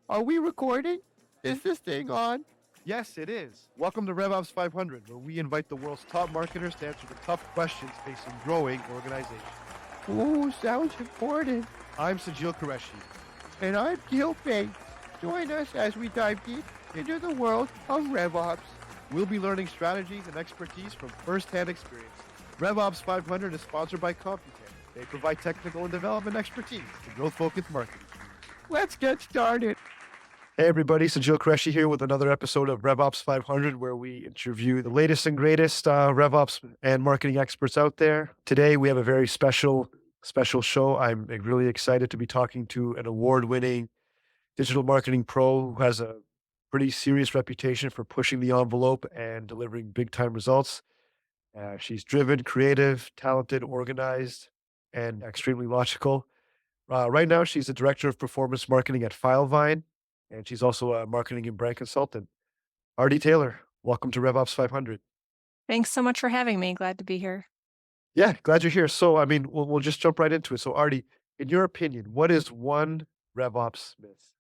Are we recording? Is this thing on? Yes, it is. Welcome to RevOps 500, where we invite the world's top marketers to answer the tough questions facing growing organizations. Ooh, sounds important. I'm Sajeel Qureshi. And I'm Gil Pate. Join us as we dive deep into the world of RevOps. We'll be learning strategies and expertise from first-hand experience. RevOps 500 is sponsored by Computan. They provide technical and development expertise to growth-focused marketing. Let's get started. Hey everybody, Sajeel Qureshi here with another episode of RevOps 500, where we interview the latest and greatest RevOps and marketing experts out there. Today we have a very special show. I'm really excited to be talking to an award-winning digital marketing pro who has a pretty serious reputation for pushing the envelope and delivering big-time results. She's driven, creative, talented, organized, and extremely logical. Right now, she's the director of performance marketing at Filevine, and she's also a marketing and brand consultant. Ardyce Taylor, welcome to RevOps 500. Thanks so much for having me. Glad to be here. Yeah, glad you're here. So, I mean, we'll just jump right into it. So, Ardy, in your opinion, what is one RevOps myth?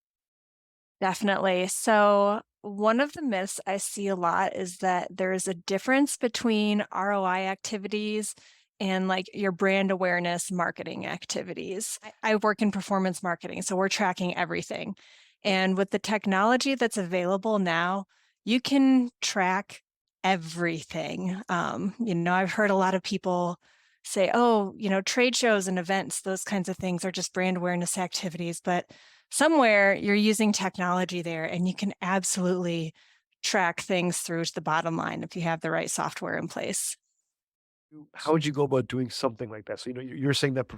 Definitely. So, one of the myths I see a lot is that there is a difference between ROI activities and like your brand awareness marketing activities. I work in performance marketing, so we're tracking everything. And with the technology that's available now, you can track everything. I've heard a lot of people say, oh, trade shows and events, those kinds of things are just brand awareness activities. But somewhere you're using technology there and you can absolutely track things through to the bottom line if you have the right software in place. How would you go about doing something like that? So, you're saying that,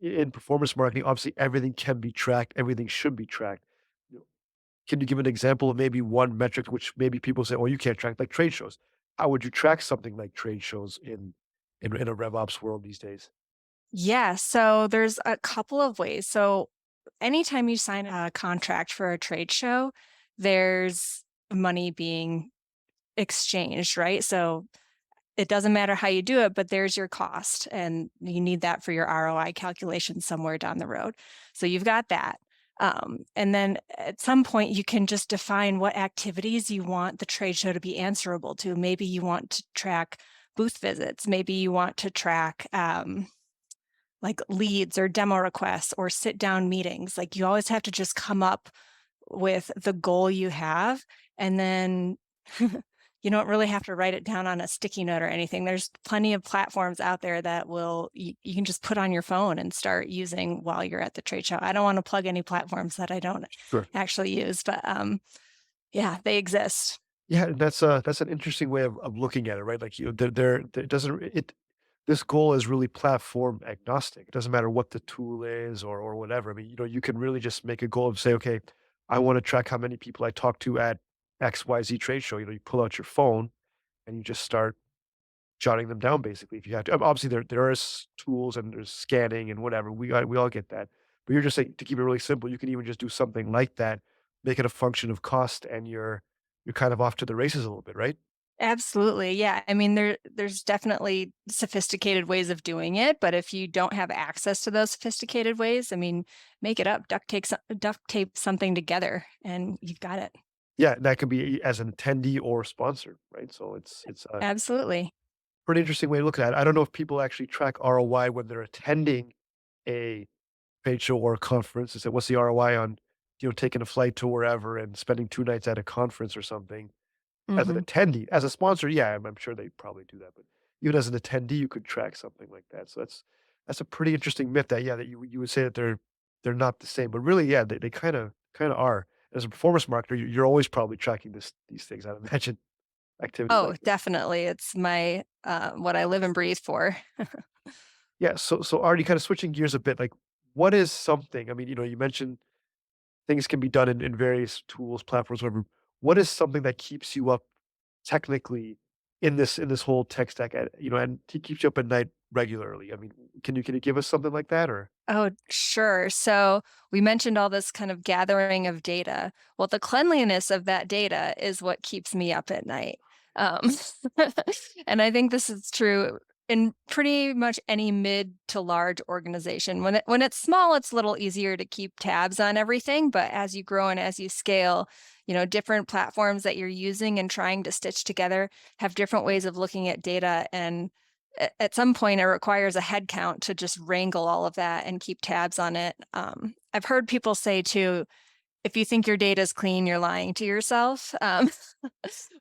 in performance marketing, obviously everything can be tracked, everything should be tracked. You know, Can you give an example of maybe one metric which maybe people say, "Oh, you can't track," like trade shows? How would you track something like trade shows in a RevOps world these days? Yeah, so there's a couple of ways. So anytime you sign a contract for a trade show, there's money being exchanged, right? So it doesn't matter how you do it, but there's your cost, and you need that for your ROI calculation somewhere down the road. So you've got that. And then at some point, you can just define what activities you want the trade show to be answerable to. Maybe you want to track booth visits. Maybe you want to track like leads or demo requests or sit down meetings. Like you always have to just come up with the goal you have, and then you don't really have to write it down on a sticky note or anything. There's plenty of platforms out there that you can just put on your phone and start using while you're at the trade show. I don't want to plug any platforms that I don't Sure. actually use, but yeah, they exist. Yeah, and that's an interesting way of looking at it, right? Like, there doesn't it this goal is really platform agnostic. It doesn't matter what the tool is or whatever. I mean, you can really just make a goal of say, okay, I want to track how many people I talk to at XYZ trade show. You pull out your phone and you just start jotting them down basically if you have to. Obviously, there is tools and there's scanning and whatever. We all get that. But you're just saying to keep it really simple, you can even just do something like that, make it a function of cost, and you're kind of off to the races a little bit, right? Absolutely. Yeah. I mean, there's definitely sophisticated ways of doing it, but if you don't have access to those sophisticated ways, I mean, make it up, duct tape something together and you've got it. Yeah, that could be as an attendee or sponsor, right? So it's a Absolutely. pretty interesting way to look at it. I don't know if people actually track ROI when they're attending a trade show or a conference. Is it what's the ROI on taking a flight to wherever and spending 2 nights at a conference or something? As an Mhm. attendee, as a sponsor, yeah, I'm sure they probably do that, but even as an attendee, you could track something like that. So that's a pretty interesting myth that, yeah, that you would say that they're not the same, but really, yeah, they kinda are. As a performance marketer, you're always probably tracking these things, I'd imagine, activities Oh, like this. definitely. It's my what I live and breathe for. Yeah, so already kinda switching gears a bit, like, what is something I mean, you mentioned things can be done in various tools, platforms, whatever. What is something that keeps you up technically in this whole tech stack and keeps you up at night regularly? I mean, can you give us something like that or Oh, sure. So we mentioned all this kind of gathering of data. Well, the cleanliness of that data is what keeps me up at night. Um, and I think this is true in pretty much any mid to large organization. When it's small, it's a little easier to keep tabs on everything, but as you grow and as you scale, different platforms that you're using and trying to stitch together have different ways of looking at data, and at some point it requires a head count to just wrangle all of that and keep tabs on it. I've heard people say too, if you think your data is clean, you're lying to yourself,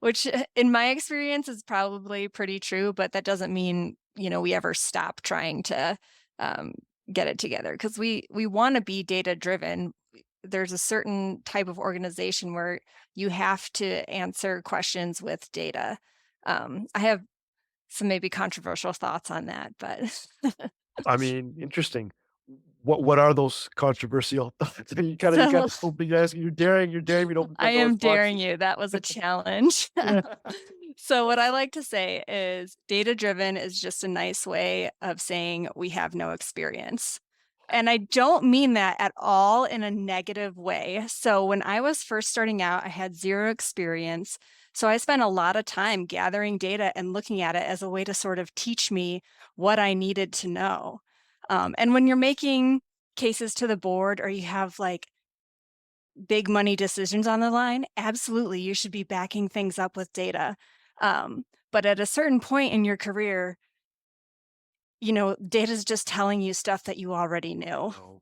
which in my experience is probably pretty true, but that doesn't mean, we ever stop trying to um, get it together, because we want to be data driven. There's a certain type of organization where you have to answer questions with data. I have some maybe controversial thoughts on that, but I mean, interesting. What are those controversial thoughts? You got so to open your ask. You're daring me to open I Pandora's am box. daring you. That was a challenge. Yeah. So, what I like to say is data driven is just a nice way of saying we have no experience. And I don't mean that at all in a negative way. So, when I was first starting out, I had zero experience. So, I spent a lot of time gathering data and looking at it as a way to sort of teach me what I needed to know. And when you're making cases to the board, or you have like big money decisions on the line, absolutely, you should be backing things up with data. But at a certain point in your career, data is just telling you stuff that you already knew. Oh.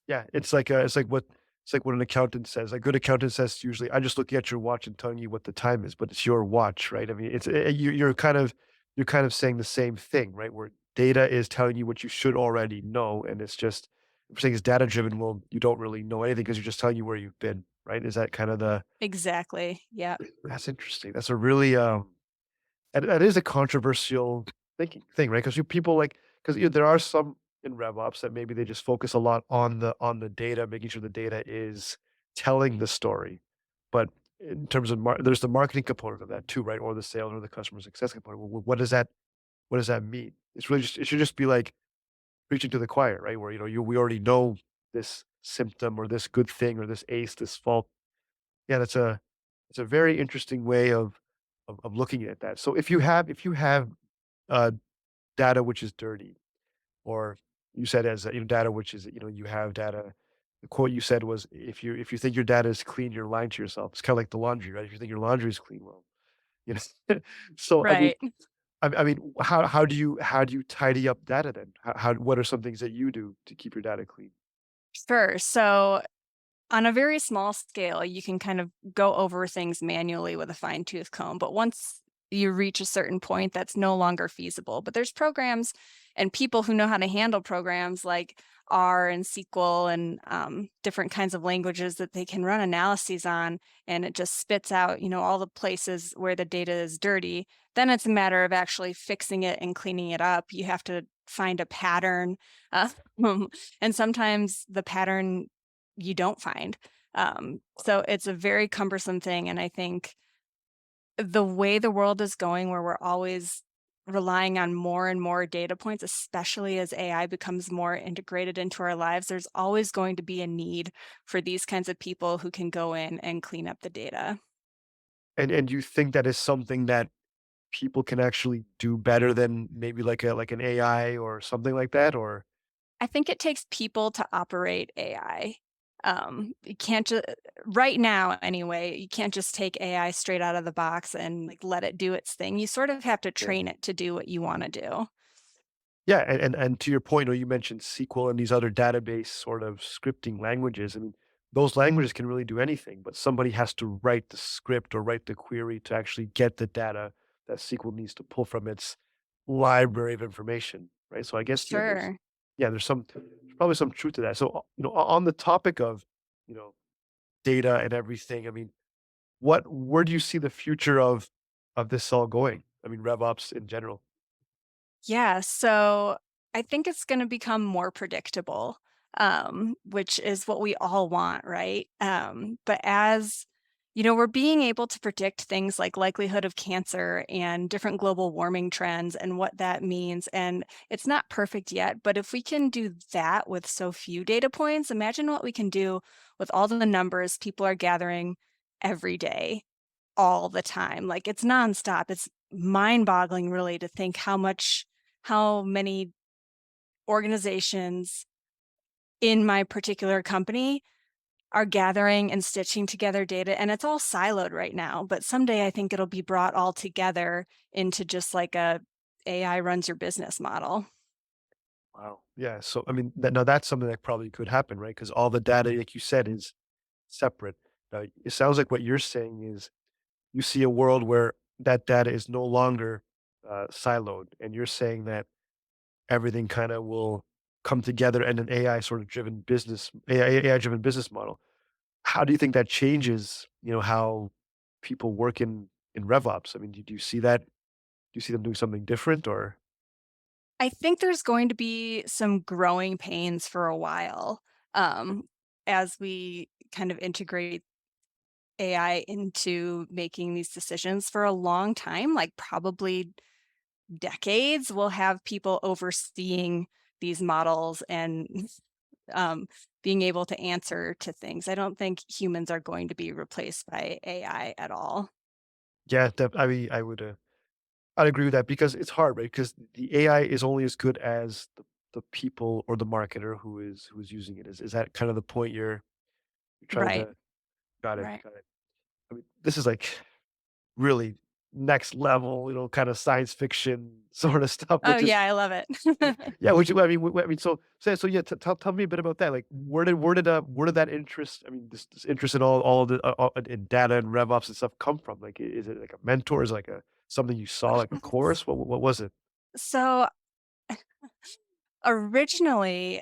Yeah, it's like what an accountant says. A good accountant says usually, "I'm just looking at your watch and telling you what the time is," but it's your watch, right? I mean, you're kind of saying the same thing, right? Where data is telling you what you should already know, and it's just if we're saying it's data driven. Well, you don't really know anything because you're just telling you where you've been, right? Is that kind of the? Exactly. Yeah. That's interesting. That's a really that is a controversial thinking thing, right? Because people like because there are some in RevOps that maybe they just focus a lot on the data, making sure the data is telling the story. But in terms of there's the marketing component of that too, right? Or the sales or the customer success component. Well, what does that mean? It's really just it should just be like preaching to the choir, right? Where we already know this symptom or this good thing or this ace, this fault. Yeah, it's a very interesting way of looking at that. So if you have uh, data which is dirty, or you said as data which is you have data. The quote you said was, if you think your data is clean, you're lying to yourself. It's kind of like the laundry, right? If you think your laundry is clean, well, you know. So Right. I mean, how do you tidy up data then? How what are some things that you do to keep your data clean? Sure. So, on a very small scale, you can kind of go over things manually with a fine tooth comb. But once you reach a certain point, that's no longer feasible. But there's programs and people who know how to handle programs like R and SQL and different kinds of languages that they can run analyses on, and it just spits out, all the places where the data is dirty. Then it's a matter of actually fixing it and cleaning it up. You have to find a pattern, uh, and sometimes the pattern you don't find. So it's a very cumbersome thing. And I think the way the world is going, where we're always relying on more and more data points, especially as AI becomes more integrated into our lives, there's always going to be a need for these kinds of people who can go in and clean up the data. And you think that is something that people can actually do better than maybe like an AI or something like that? Or I think it takes people to operate AI. You can't just right now anyway, you can't just take AI straight out of the box and like let it do its thing. You sort of have to yeah. train it to do what you want to do. Yeah, and to your point, you mentioned SQL and these other database sort of scripting languages. I mean, those languages can really do anything, but somebody has to write the script or write the query to actually get the data that SQL needs to pull from its library of information, right? So I guess Sure. there's probably some truth to that. So on the topic of you know data and everything, I mean, where do you see the future of this all going? I mean, RevOps in general. Yeah, so I think it's going to become more predictable, which is what we all want, right? But as we're being able to predict things like likelihood of cancer and different global warming trends and what that means. And it's not perfect yet, but if we can do that with so few data points, imagine what we can do with all the numbers people are gathering every day all the time. Like it's nonstop. It's mind-boggling really to think how many organizations in my particular company are gathering and stitching together data, and it's all siloed right now, but someday I think it'll be brought all together into just like a AI runs your business model. Wow. Yeah. So, I mean, now that's something that probably could happen, right? Because all the data, like you said, is separate. It sounds like what you're saying is you see a world where that data is no longer siloed, and you're saying that everything kind of will come together and an AI sort of driven business, AI driven business model. How do you think that changes, how people work in RevOps? I mean, do you see that? Do you see them doing something different or? I think there's going to be some growing pains for a while, um, as we kind of integrate AI into making these decisions for a long time, like probably decades. We'll have people overseeing these models and um, being able to answer to things. I don't think humans are going to be replaced by AI at all. Yeah, I mean, I'd agree with that because it's hard, right? Because the AI is only as good as the people or the marketer who is using it. Is that kind of the point you're trying Right. to? Got it. Right. Got it. I mean, this is like really next level, kind of science fiction sort of stuff, Oh which is yeah, I love it. yeah, which I mean, I mean, so yeah, tell me a bit about that. Like, where did that interest? I mean, this interest in all of the in data and RevOps and stuff come from? Like, is it like a mentor? Is it like a something you saw, like a course? What was it? So originally,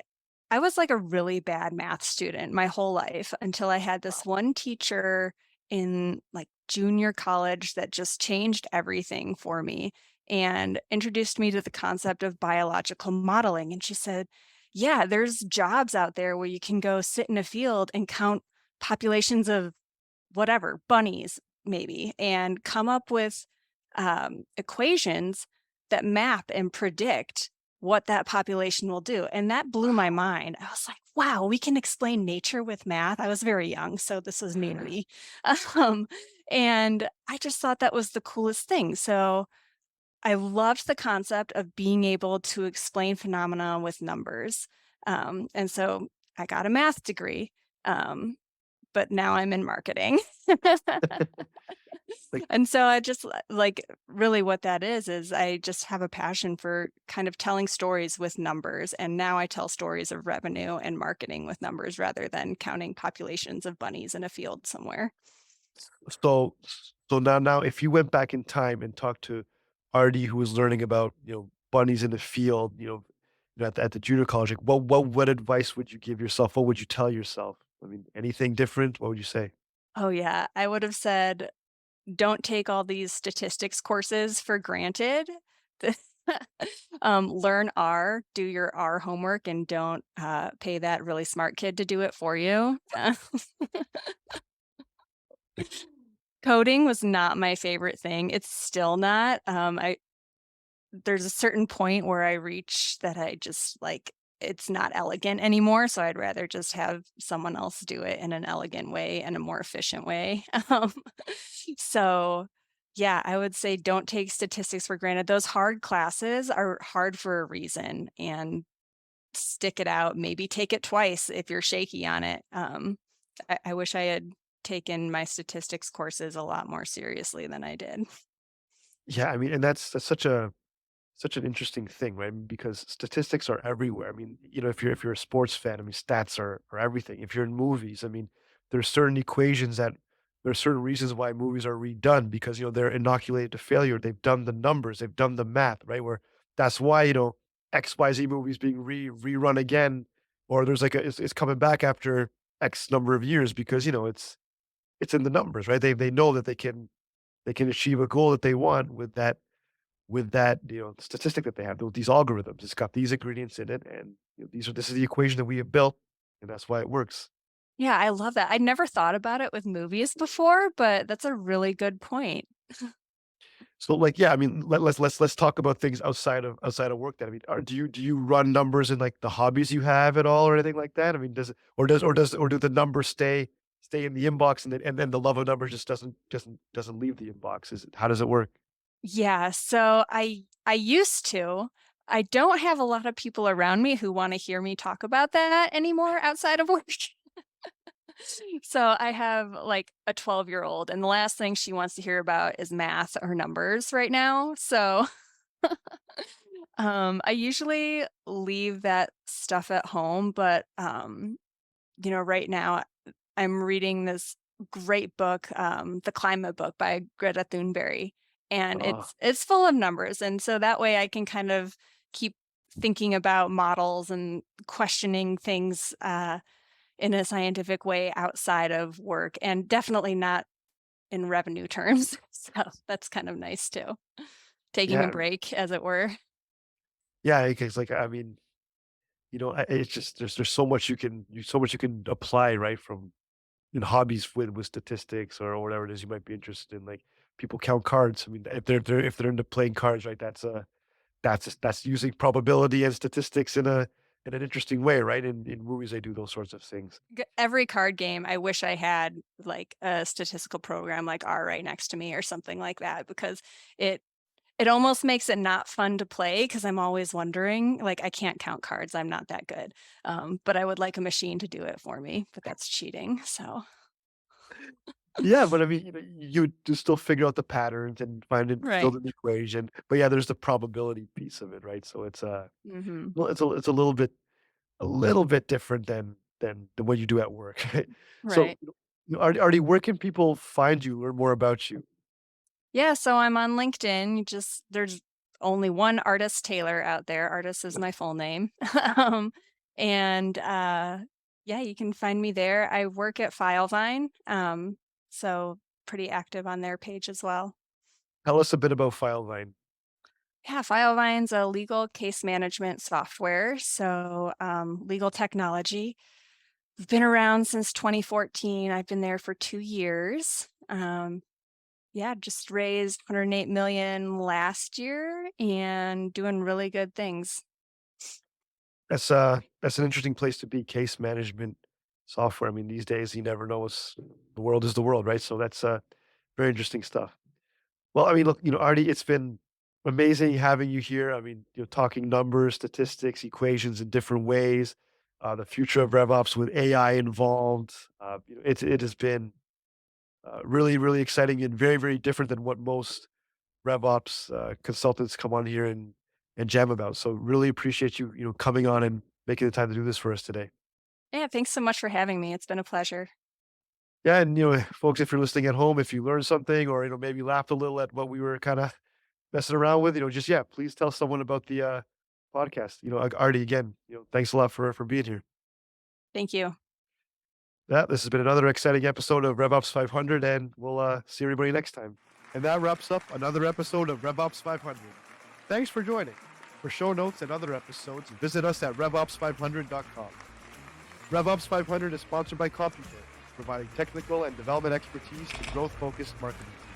I was like a really bad math student my whole life until I had this Wow. one teacher in like junior college that just changed everything for me and introduced me to the concept of biological modeling. And she said, yeah, there's jobs out there where you can go sit in a field and count populations of whatever, bunnies maybe, and come up with equations that map and predict what that population will do. And that blew my Wow. mind. I was like, wow, we can explain nature with math. I was very young, so this was new to me. Um, and I just thought that was the coolest thing. So I loved the concept of being able to explain phenomena with numbers. And so I got a math degree, but now I'm in marketing. Like, And so I just like really what that is I just have a passion for kind of telling stories with numbers. And now I tell stories of revenue and marketing with numbers rather than counting populations of bunnies in a field somewhere. so now if you went back in time and talked to Artie, who was learning about bunnies in the field, at the junior college, like what advice would you give yourself? What would you tell yourself? I mean, anything different? What would you say? Oh, yeah. I would have said, don't take all these statistics courses for granted. The- Learn R, do your R homework, and don't pay that really smart kid to do it for you. Coding was not my favorite thing. It's still not. There's a certain point where I reach that I just like it's not elegant anymore. So I'd rather just have someone else do it in an elegant way and a more efficient way. So yeah, I would say don't take statistics for granted. Those hard classes are hard for a reason and stick it out. Maybe take it twice if you're shaky on it. I wish I had taken my statistics courses a lot more seriously than I did. Yeah, I mean, and that's such an interesting thing, right? I mean, because statistics are everywhere. I mean, if you're a sports fan, I mean, stats are everything. If you're in movies, I mean, there's certain equations that there's certain reasons why movies are redone because they're inoculated to failure. They've done the numbers, they've done the math, right? Where that's why XYZ movies being rerun again, or there's like it's coming back after X number of years because it's in the numbers, right? They know that they can achieve a goal that they want with that statistic that they have, these algorithms. It's got these ingredients in it, and this is the equation that we have built, and that's why it works. Yeah, I love that. I'd never thought about it with movies before, but that's a really good point. So, like, yeah, I mean, let's talk about things outside of work. Then, I mean, do you run numbers in like the hobbies you have at all, or anything like that? I mean, or do the numbers stay in the inbox, and then the love of numbers just doesn't leave the inbox? How does it work? Yeah, so I used to. I don't have a lot of people around me who wanna hear me talk about that anymore outside of work. So I have, like, a 12-year-old, and the last thing she wants to hear about is math or numbers right now, so, I usually leave that stuff at home, but, right now I'm reading this great book, The Climate Book by Greta Thunberg, and Uh, it's full of numbers, and so that way I can kind of keep thinking about models and questioning things, in a scientific way outside of work, and definitely not in revenue terms. So that's kind of nice too. Taking a yeah, break, as it were. yeah, because like I mean, it's just there's so much so much you can apply, right, from hobbies with statistics or whatever it is you might be interested in. Like people count cards. I mean, if they're into playing cards, right? That's using probability and statistics in an interesting way, right? In movies, they do those sorts of things. Every card game, I wish I had like a statistical program like R right next to me or something like that because it it almost makes it not fun to play because I'm always wondering, like I can't count cards, I'm not that good. But I would like a machine to do it for me, but that's cheating. So Yeah, but I mean, you do still figure out the patterns and find it, right. build an equation. But yeah, there's the probability piece of it, right? So it's Hmm. well, it's a little bit different than what you do at work. So, Right. Artie, where can people find you, learn more about you? Yeah, so I'm on LinkedIn. There's only one Ardyce Taylor out there. Ardyce is my full name. um, and yeah, you can find me there. I work at Filevine, so pretty active on their page as well. Tell us a bit about Filevine. Yeah, Filevine's a legal case management software, so legal technology. I've been around since 2014. I've been there for 2 years. Yeah, just raised 108 million last year and doing really good things. That's an interesting place to be, case management software. I mean, these days you never know what's the world is the world, right? So that's very interesting stuff. Well, I mean, look, Artie, it's been amazing having you here. I mean, talking numbers, statistics, equations in different ways, the future of RevOps with AI involved. It has been really, really exciting and very, very different than what most RevOps consultants come on here and jam about. So really appreciate you, coming on and making the time to do this for us today. Yeah, thanks so much for having me. It's been a pleasure. Yeah, and folks, if you're listening at home, if you learned something or maybe laughed a little at what we were kind of messing around with, just yeah, please tell someone about the podcast. Artie, again, thanks a lot for being here. Thank you. Yeah, this has been another exciting episode of RevOps 500, and we'll see everybody next time. And that wraps up another episode of RevOps 500. Thanks for joining. For show notes and other episodes, visit us at RevOps500.com. RevOps 500 is sponsored by CompuTech, providing technical and development expertise to growth-focused marketing teams.